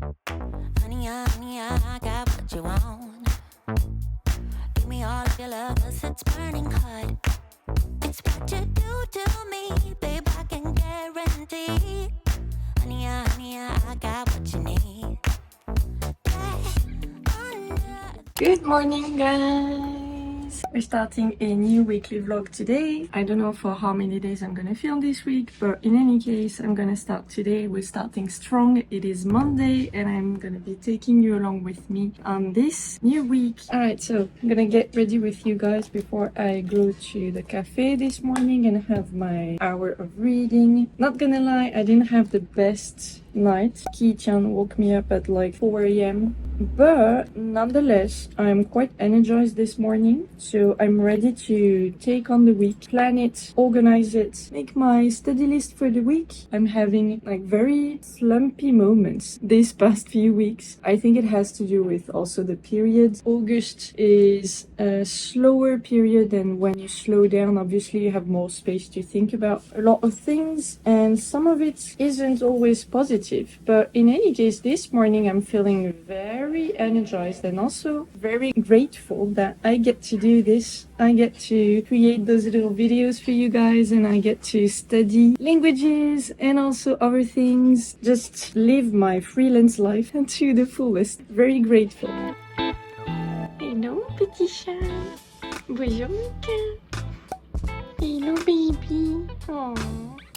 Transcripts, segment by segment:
Honey, I got what you want. Give me all of your love, 'cause it's burning hot. It's what you do to me, babe, I can guarantee. Honey, I got what you need. Good morning, guys! We're starting a new weekly vlog today. I don't know for how many days I'm gonna film this week, but in any case, I'm gonna start today. We're starting strong. It is Monday, and I'm gonna be taking you along with me on this new week. Alright, so I'm gonna get ready with you guys before I go to the cafe this morning and have my hour of reading. Not gonna lie, I didn't have the best night. Ki-chan woke me up at like 4 a.m. But nonetheless, I'm quite energized this morning, so I'm ready to take on the week, plan it, organize it, make my study list for the week. I'm having like very slumpy moments these past few weeks. I think it has to do with also the period. August is a slower period, and when you slow down, obviously you have more space to think about a lot of things, and some of it isn't always positive. But in any case, this morning I'm feeling very energized and also very grateful that I get to do this. I get to create those little videos for you guys, and I get to study languages and also other things. Just live my freelance life to the fullest. Very grateful. Hello, petit chat. Bonjour, Mika. Hello, baby. Aww.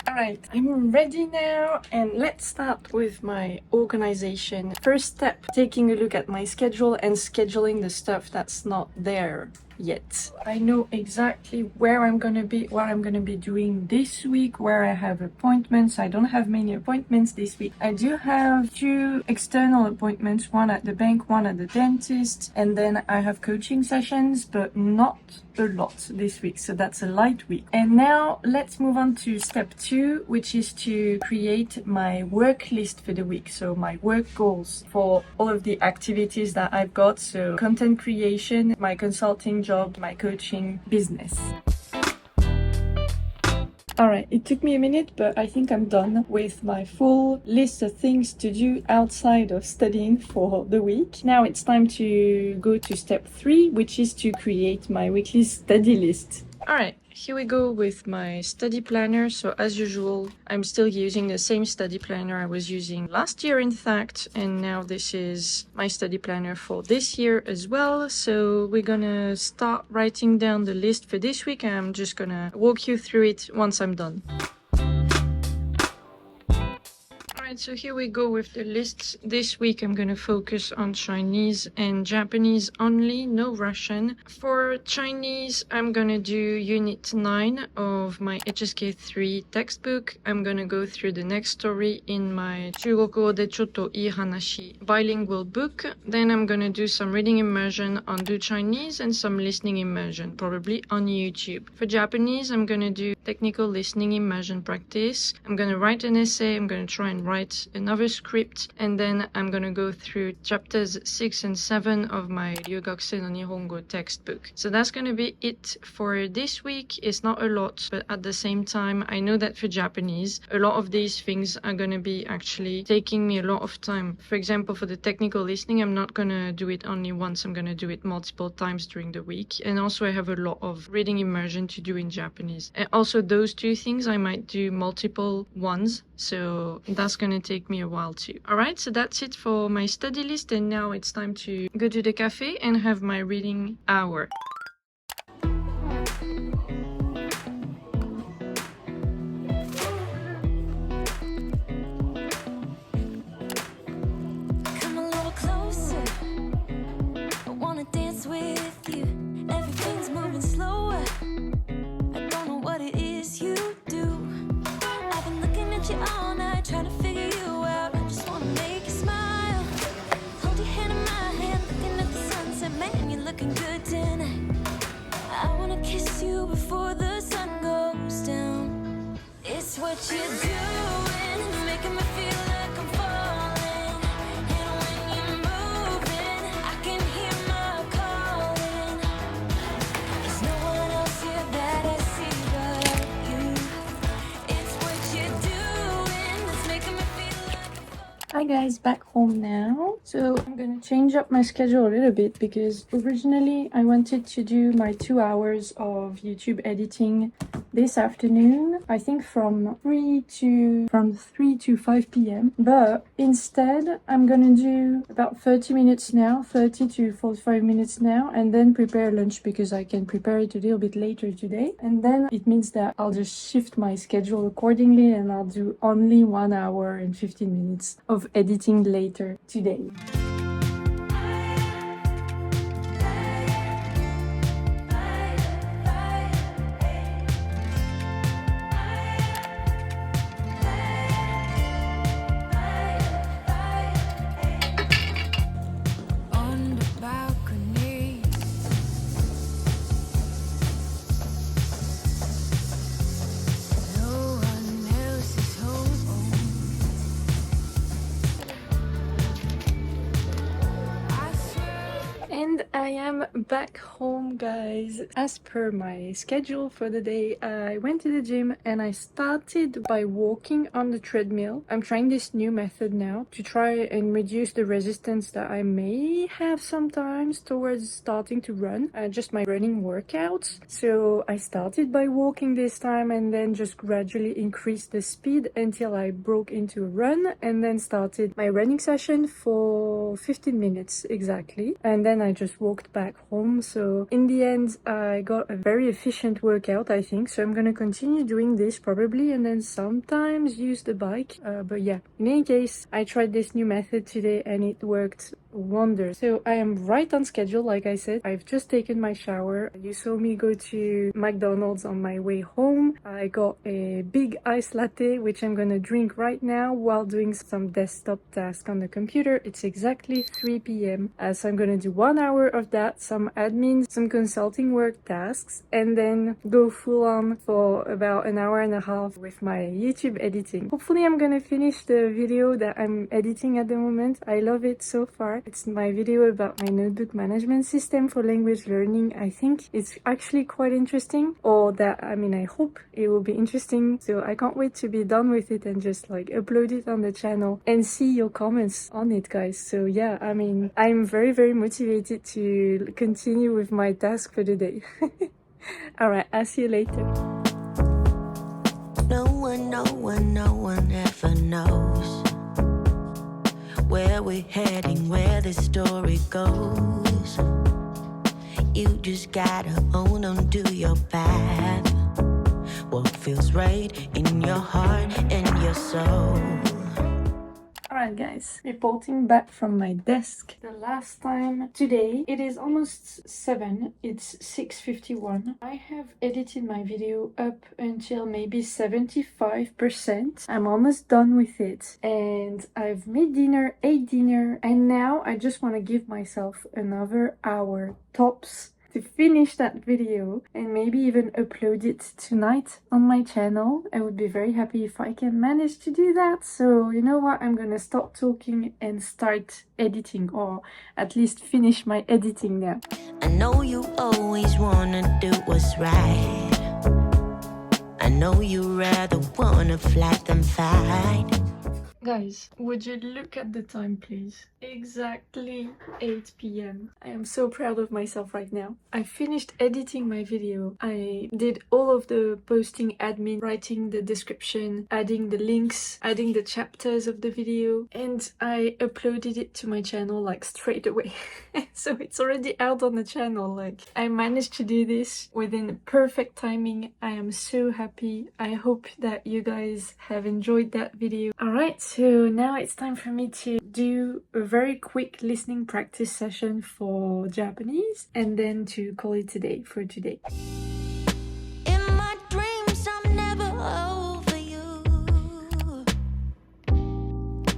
Alright, I'm ready now, and let's start with my organization. First step, taking a look at my schedule and scheduling the stuff that's not there yet. I know exactly where I'm gonna be, what I'm gonna be doing this week, where I have appointments. I don't have many appointments this week. I do have 2 external appointments, one at the bank, one at the dentist, and then I have coaching sessions, but not a lot this week, so that's a light week. And now let's move on to step 2, which is to create my work list for the week, so my work goals for all of the activities that I've got, so content creation, my consulting job, my coaching business. Alright, it took me a minute, but I think I'm done with my full list of things to do outside of studying for the week. Now it's time to go to step 3, which is to create my weekly study list. Alright, here we go with my study planner. So as usual, I'm still using the same study planner I was using last year, in fact, and now this is my study planner for this year as well. So we're gonna start writing down the list for this week, and I'm just gonna walk you through it once I'm done. So here we go with the lists. This week I'm going to focus on Chinese and Japanese only, no Russian. For Chinese, I'm going to do Unit 9 of my HSK 3 textbook. I'm going to go through the next story in my Chugoku de Chotto ii hanashi bilingual book. Then I'm going to do some reading immersion on Do Chinese and some listening immersion, probably on YouTube. For Japanese, I'm going to do technical listening immersion practice. I'm going to write an essay. I'm going to try and write another script, and then I'm gonna go through chapters 6 and 7 of my Ryugakusei no Nihongo textbook. So that's gonna be it for this week. It's not a lot, but at the same time, I know that for Japanese, a lot of these things are gonna be actually taking me a lot of time. For example, for the technical listening, I'm not gonna do it only once, I'm gonna do it multiple times during the week. And also I have a lot of reading immersion to do in Japanese. And also those 2 things I might do multiple ones, so that's gonna take me a while too. Alright, so that's it for my study list, and now it's time to go to the cafe and have my reading hour. Come a little closer, I wanna dance with you. Everything's moving slower, I don't know what it is you do. I've been looking at you all night, trying to figure you out. I just wanna make you smile. Hold your hand in my hand, looking at the sunset. Man, you're looking good tonight. back home now. So I'm gonna change up my schedule a little bit because originally I wanted to do my 2 hours of YouTube editing this afternoon, I think from 3 to 5 p.m. But instead I'm gonna do about 30 minutes now, 30 to 45 minutes now, and then prepare lunch because I can prepare it a little bit later today. And then it means that I'll just shift my schedule accordingly and I'll do only 1 hour and 15 minutes of editing later today. And I am back home, guys. As per my schedule for the day, I went to the gym and I started by walking on the treadmill. I'm trying this new method now to try and reduce the resistance that I may have sometimes towards starting to run, just my running workouts. So I started by walking this time and then just gradually increased the speed until I broke into a run and then started my running session for 15 minutes exactly. And then I just walked back home. So in the end, I got a very efficient workout, I think. So I'm gonna continue doing this probably and then sometimes use the bike. But yeah, in any case, I tried this new method today and it worked wonders. So I am right on schedule, like I said. I've just taken my shower. You saw me go to McDonald's on my way home. I got a big iced latte, which I'm gonna drink right now while doing some desktop task on the computer. It's exactly 3 p.m. So I'm gonna do 1 hour of that, some admin, some consulting work tasks, and then go full on for about an hour and a half with my YouTube editing. Hopefully I'm gonna finish the video that I'm editing at the moment. I love it so far. It's my video about my notebook management system for language learning. I think it's actually quite interesting, or that, I mean, I hope it will be interesting. So I can't wait to be done with it and just like upload it on the channel and see your comments on it, guys. So yeah, I mean, I'm very, very motivated to continue with my task for the day. Alright, I'll see you later. No one ever knows where we're heading, where the story goes. You just gotta own on to your path. What feels right in your heart and your soul. Alright guys, reporting back from my desk. The last time today, it is almost 7, it's 6:51. I have edited my video up until maybe 75%. I'm almost done with it. And I've made dinner, ate dinner, and now I just want to give myself another hour tops to finish that video and maybe even upload it tonight on my channel. I would be very happy if I can manage to do that. So you know what, I'm gonna stop talking and start editing, or at least finish my editing now. I know you always wanna do what's right. I know you rather wanna fly than fight. Guys, would you look at the time, please? Exactly 8 p.m. I am so proud of myself right now. I finished editing my video. I did all of the posting admin, writing the description, adding the links, adding the chapters of the video, and I uploaded it to my channel like straight away. So it's already out on the channel. Like, I managed to do this within perfect timing. I am so happy. I hope that you guys have enjoyed that video. Alright, so now it's time for me to do a very quick listening practice session for Japanese and then to call it a day for today. In my dreams, I'm never over you.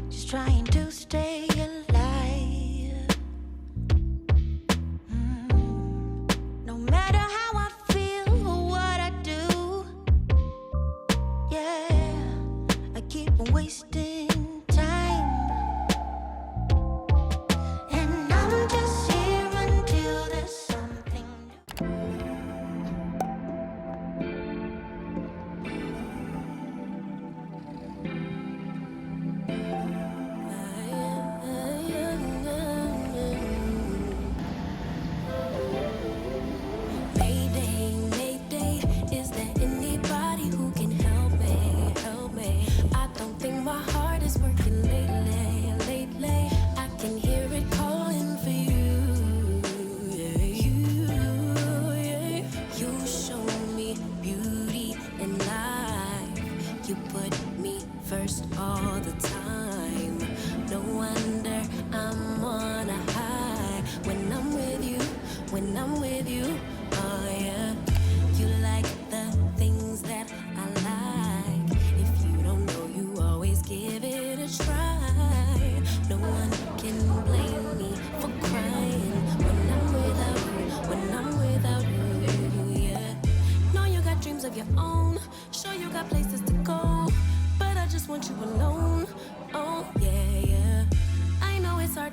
Just trying to stay alive. No matter how I feel or what I do, yeah, I keep on wasting.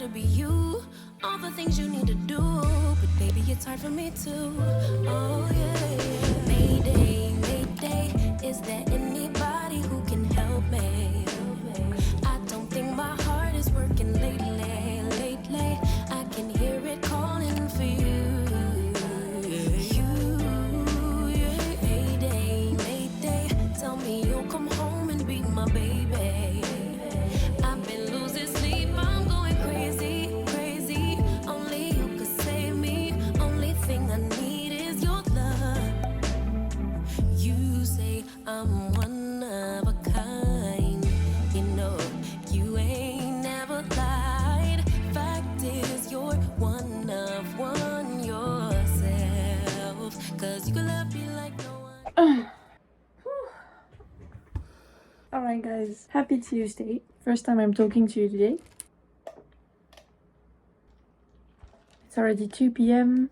to be you. All the things you need to do, but baby, it's hard for me too. Oh yeah. Mayday, mayday, is there anybody who can help me? I don't think my heart is working lately, lately. I can hear it calling for you. Mayday, mayday, tell me you'll come home and be my baby. I've been losing sleep, I'm going crazy, crazy. Only you could save me. Only thing I need is your love. You say I'm one of a kind. You know, you ain't never lied. Fact is, you're one of one yourself. Cause you can love me like no one. Alright guys, happy Tuesday. First time I'm talking to you today. It's already 2 p.m,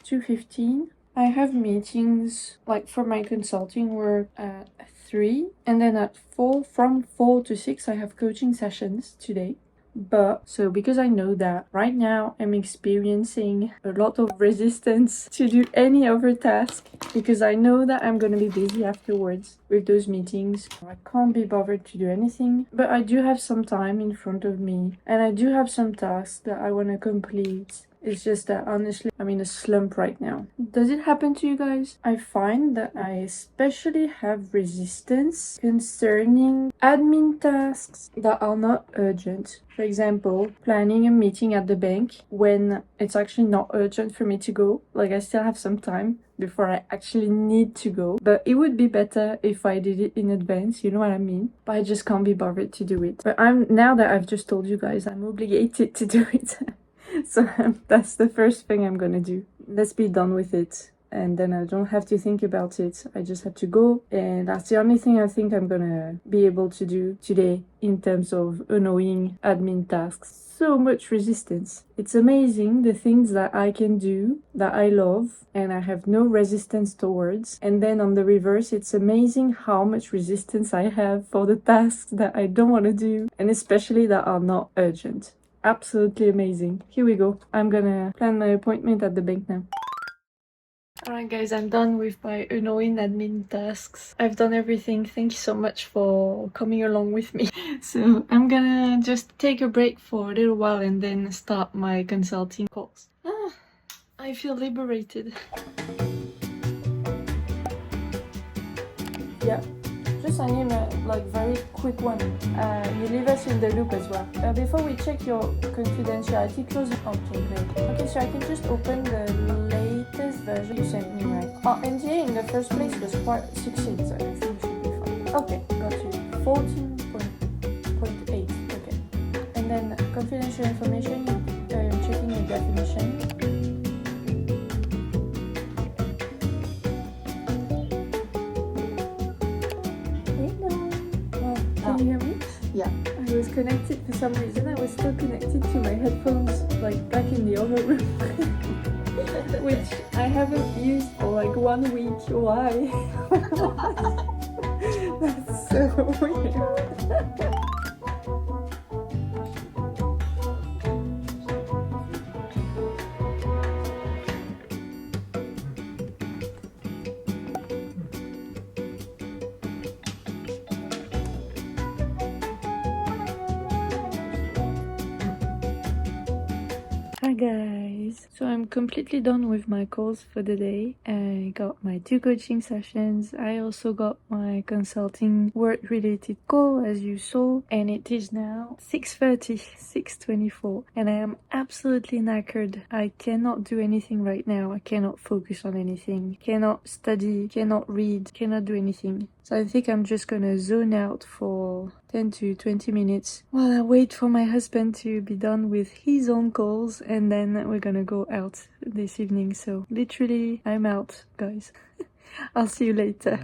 2:15. I have meetings like for my consulting work at 3 and then at 4, from 4 to 6 I have coaching sessions today. But so because I know that right now I'm experiencing a lot of resistance to do any other task because I know that I'm gonna be busy afterwards with those meetings. I can't be bothered to do anything, but I do have some time in front of me and I do have some tasks that I want to complete. It's just that honestly, I'm in a slump right now. Does it happen to you guys? I find that I especially have resistance concerning admin tasks that are not urgent. For example, planning a meeting at the bank when it's actually not urgent for me to go. Like I still have some time before I actually need to go. But it would be better if I did it in advance, you know what I mean? But I just can't be bothered to do it. But now that I've just told you guys, I'm obligated to do it. So that's the first thing I'm gonna do. Let's be done with it. And then I don't have to think about it. I just have to go. And that's the only thing I think I'm gonna be able to do today in terms of annoying admin tasks. So much resistance. It's amazing the things that I can do, that I love, and I have no resistance towards. And then on the reverse, it's amazing how much resistance I have for the tasks that I don't want to do, and especially that are not urgent. Absolutely amazing. Here we go. I'm gonna plan my appointment at the bank now. Alright guys, I'm done with my annoying admin tasks. I've done everything. Thank you so much for coming along with me. So I'm gonna just take a break for a little while and then start my consulting course. I feel liberated. Yeah. Just I need a very quick one. You leave us in the loop as well. Before we check your confidentiality clause. Okay, great. Okay, so I can just open the latest version you sent me, right? NDA in the first place was quite succinct, so I think it should be fine. Okay, got you. 14.8. Okay. And then confidential information, checking the definition. Can you hear me? Yeah. I was connected for some reason. I was still connected to my headphones, back in the other room, which I haven't used for 1 week. Why? That's so weird. Hi guys, so I'm completely done with my calls for the day. I got my 2 coaching sessions. I also got my consulting work related call, as you saw, and it is now 6:30, 6:24, and I am absolutely knackered. I cannot do anything right now. I cannot focus on anything, cannot study, cannot read, cannot do anything. So I think I'm just gonna zone out for 10 to 20 minutes while I wait for my husband to be done with his own calls, and then we're gonna go out this evening. So literally, I'm out, guys. I'll see you later.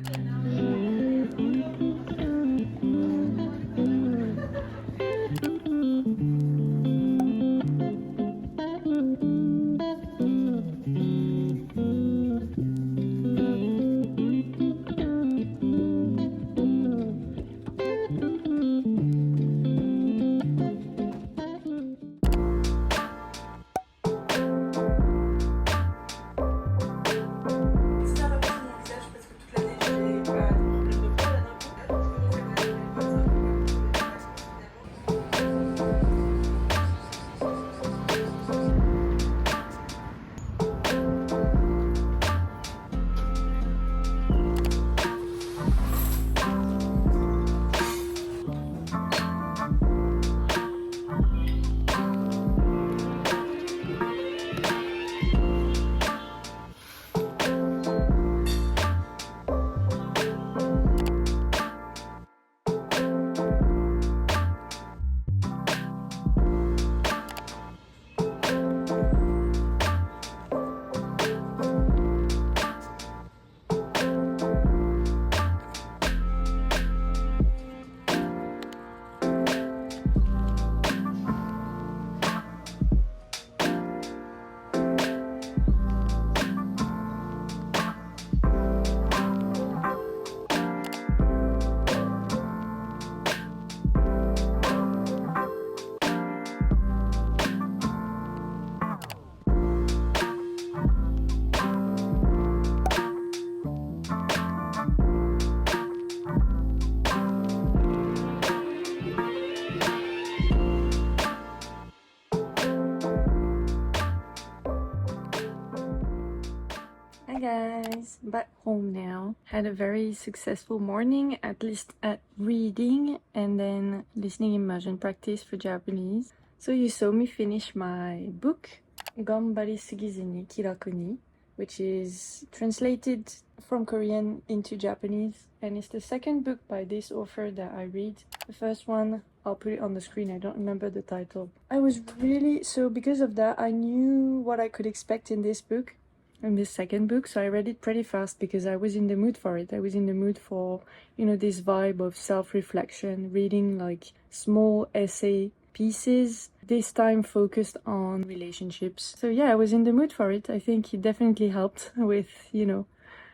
Hi guys, back home now. Had a very successful morning, at least at reading and then listening immersion practice for Japanese. So you saw me finish my book, Ganbari Sugizu ni Kiraku ni, which is translated from Korean into Japanese, and it's the second book by this author that I read. The first one, I'll put it on the screen, I don't remember the title. I was really, so because of that, I knew what I could expect in this book, in this second book, so I read it pretty fast because I was in the mood for it. I was in the mood for, you know, this vibe of self-reflection, reading like small essay pieces, this time focused on relationships. So yeah, I was in the mood for it. I think it definitely helped with, you know,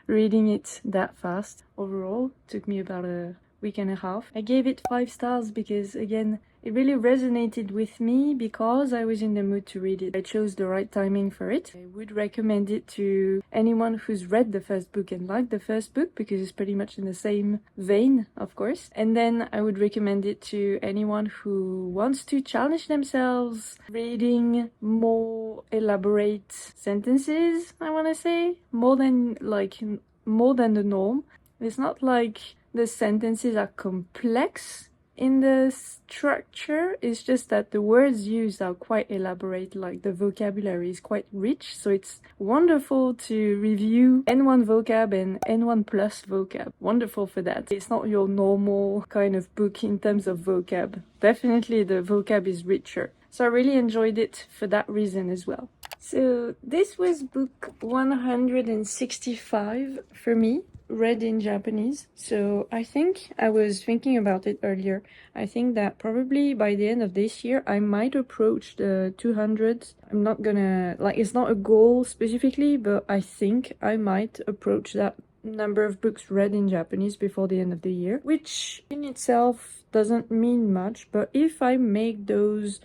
reading it that fast. Overall, took me about a week and a half. I gave it 5 stars because, again, it really resonated with me because I was in the mood to read it. I chose the right timing for it. I would recommend it to anyone who's read the first book and liked the first book because it's pretty much in the same vein, of course. And then I would recommend it to anyone who wants to challenge themselves, reading more elaborate sentences, I want to say, more than the norm. It's not like the sentences are complex in the structure, it's just that the words used are quite elaborate, like the vocabulary is quite rich, so it's wonderful to review N1 vocab and N1 plus vocab. Wonderful for that. It's not your normal kind of book in terms of vocab. Definitely the vocab is richer. So I really enjoyed it for that reason as well. So this was book 165 for me, read in Japanese. So I think I was thinking about it earlier. I think that probably by the end of this year I might approach the 200. I'm not gonna, like, it's not a goal specifically, but I think I might approach that number of books read in Japanese before the end of the year, which in itself doesn't mean much, but if I make those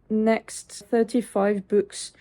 next 35 books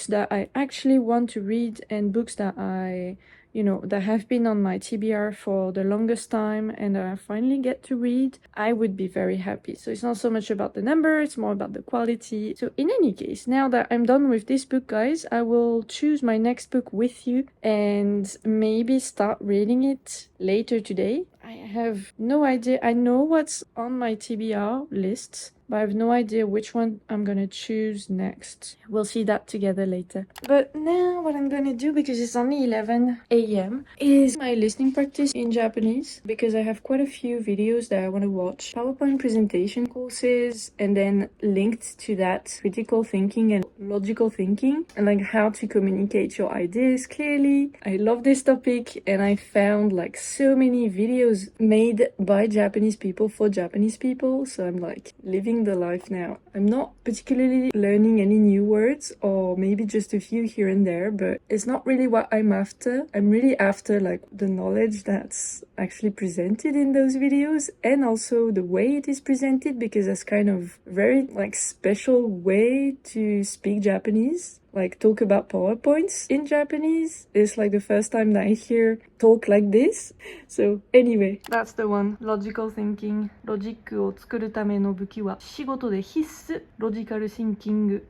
that I actually want to read and books that I, you know, that have been on my TBR for the longest time and I finally get to read, I would be very happy. So it's not so much about the number, it's more about the quality. So in any case, now that I'm done with this book, guys, I will choose my next book with you and maybe start reading it later today. I have no idea. I know what's on my TBR lists, but I have no idea which one I'm gonna choose next. We'll see that together later. But now what I'm gonna do, because it's only 11 a.m., is my listening practice in Japanese, because I have quite a few videos that I want to watch. PowerPoint presentation courses, and then linked to that critical thinking and logical thinking, and like how to communicate your ideas clearly. I love this topic, and I found like so many videos made by Japanese people for Japanese people, so I'm like living the life now. I'm not particularly learning any new words, or maybe just a few here and there, but it's not really what I'm after. I'm really after like the knowledge that's actually presented in those videos, and also the way it is presented, because that's kind of very like special way to speak Japanese. Like talk about PowerPoints in Japanese. It's like the first time that I hear talk like this. So anyway, that's the one. Logical thinking. ロジックを作るための武器は仕事で必須。ロジカルシンキング。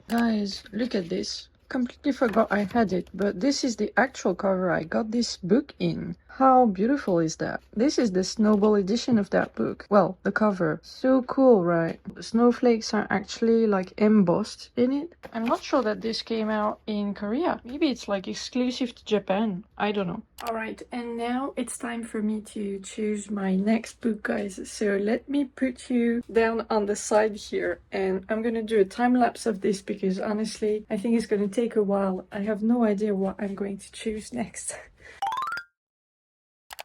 Guys, look at this. Completely forgot I had it, but this is the actual cover I got this book in. How beautiful is that? This is the Snowball edition of that book. Well, the cover. So cool, right? The snowflakes are actually like embossed in it. I'm not sure that this came out in Korea. Maybe it's like exclusive to Japan. I don't know. Alright, and now it's time for me to choose my next book, guys. So let me put you down on the side here, and I'm gonna do a time lapse of this because honestly, I think it's gonna take a while. I have no idea what I'm going to choose next.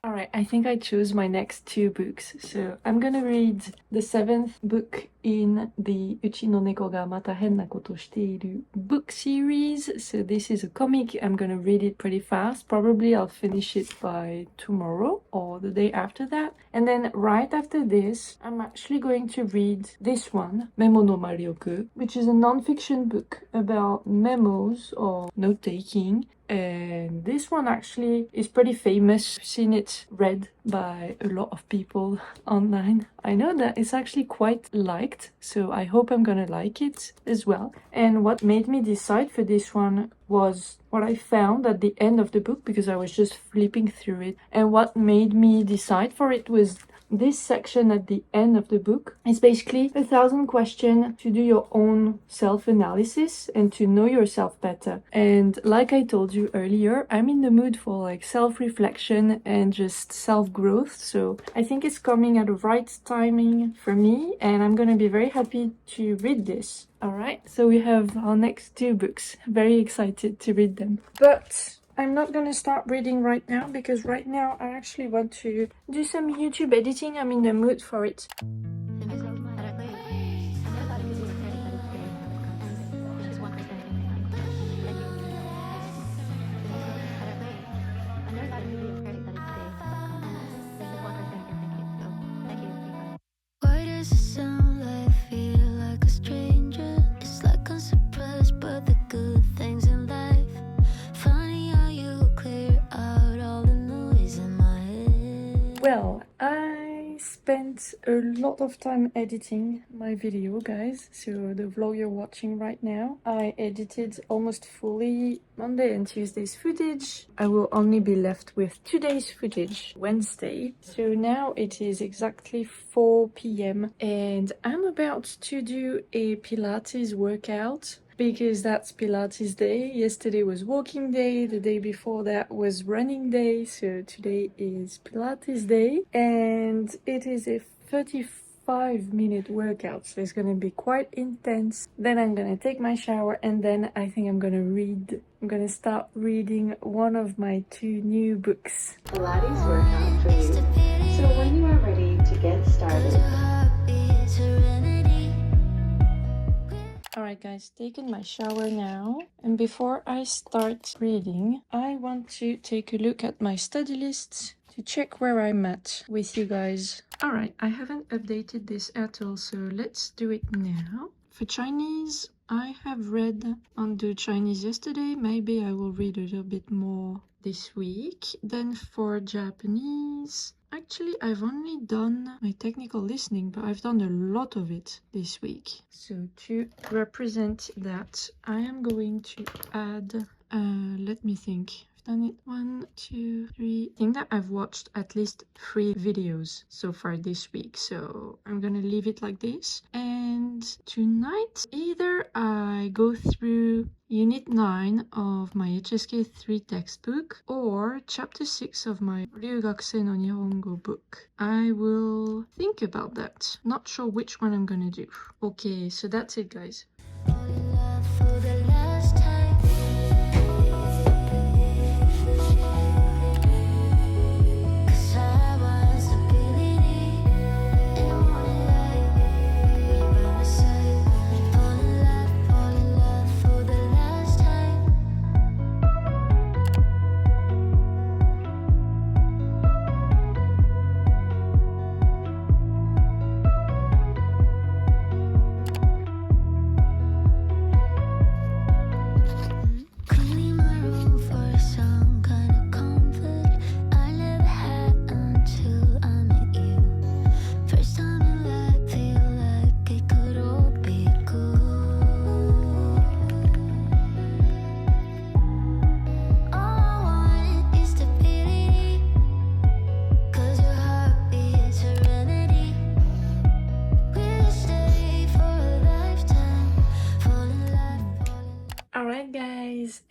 Alright, I think I chose my next 2 books. So I'm gonna read the 7th book in the Uchi no neko ga mata hen na koto shiteiru book series. So this is a comic. I'm gonna read it pretty fast. Probably I'll finish it by tomorrow or the day after that. And then right after this, I'm actually going to read this one, Memo no Marioku, which is a non-fiction book about memos or note-taking. And this one actually is pretty famous. I've seen it read by a lot of people online. I know that it's actually quite liked, so I hope I'm gonna like it as well. And what made me decide for this one was what I found at the end of the book, because I was just flipping through it. And what made me decide for it was this section at the end of the book. It's basically 1,000 questions to do your own self-analysis and to know yourself better. And like I told you earlier, I'm in the mood for like self-reflection and just self-growth. So I think it's coming at the right timing for me, and I'm gonna be very happy to read this. Alright, so we have our next 2 books. Very excited to read them. But I'm not gonna start reading right now, because right now I actually want to do some YouTube editing. I'm in the mood for it. Why does it sound like I feel like a stranger? It's like I'm surprised by the good things in life. Funny how you clear out all the noise in my head. Well, I spent a lot of time editing my video, guys. So the vlog you're watching right now, I edited almost fully Monday and Tuesday's footage. I will only be left with today's footage, Wednesday. So now it is exactly 4 p.m. and I'm about to do a Pilates workout, because that's Pilates day. Yesterday was walking day, the day before that was running day, so today is Pilates day, and it is a 35-minute workout, so it's gonna be quite intense. Then I'm gonna take my shower, and then I think I'm gonna read. I'm gonna start reading one of my 2 new books. Pilates workout for you. So when you are ready to get started. Alright guys, taking my shower now, and before I start reading, I want to take a look at my study list to check where I'm at with you guys. Alright, I haven't updated this at all, so let's do it now. For Chinese, I have read Undo Chinese yesterday. Maybe I will read a little bit more this week. Then for Japanese, actually I've only done my technical listening, but I've done a lot of it this week. So to represent that, I am going to add, let me think. Done it 1, 2, 3. I think that I've watched at least 3 videos so far this week, so I'm gonna leave it like this. And tonight, either I go through Unit 9 of my HSK 3 textbook or Chapter 6 of my Ryugakusei no Nihongo book. I will think about that. Not sure which one I'm gonna do. Okay, so that's it, guys.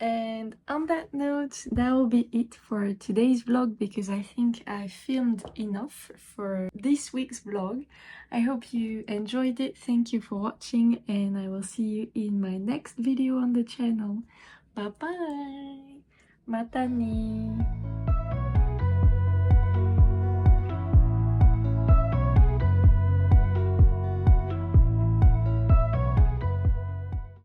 And on that note, that will be it for today's vlog, because I think I filmed enough for this week's vlog. I hope you enjoyed it. Thank you for watching, and I will see you in my next video on the channel. Bye bye! Mata ne!